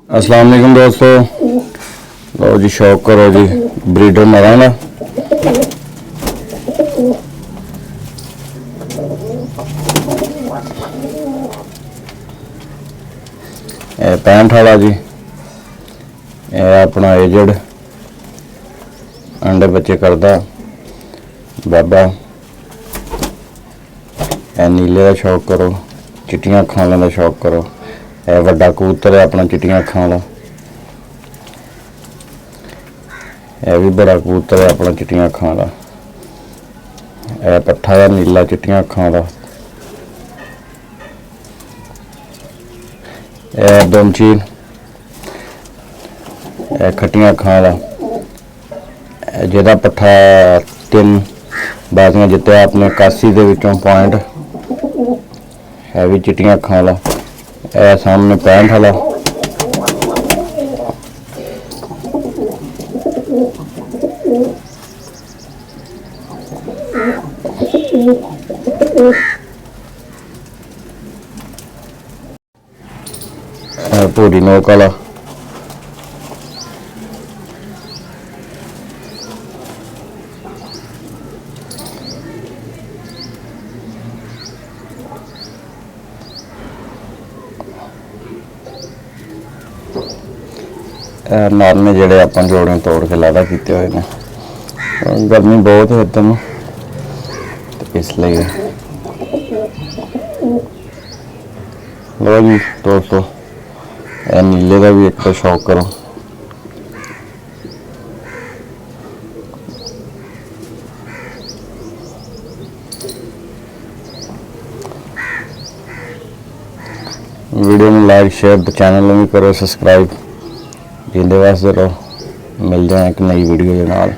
अस्सलाम वालेकुम दोस्तों। लो जी शौक करो जी ब्रीडर नरा ना। ये 65 वाला जी, ये अपना एजड अंडे बच्चे करता बाबा। ए नीले का शौक करो, चिट्टियां अखां वाले का शौक करो। यह वड्डा कबूतर है अपना चिट्टियां अखां वाला। यह भी बड़ा कबूतर है अपना चिट्टियां अखां वाला। यह पट्ठा है नीला चिट्टियां अखां वाला। यह दोमचील, यह खट्टियां अखां वाला। जिहदा पट्ठा 3 बाजियां जित्तिया अपने 81 दे विचों पॉइंट। है भी चिट्टियां अखां वाला। यह सामने 65 वाला। पूरी नोक वाला। नर ने जोड़े आप जोड़े तोड़ के लादा किए हुए हैं। गर्मी बहुत है इधर, इसलिए लो जी दोस्तों, नीले का भी एक तो शौक करो। वीडियो में लाइक शेयर, तो चैनल में भी करो सब्सक्राइब। जिंदे वास्ते रहो, मिलते हैं एक नई वीडियो के नाल।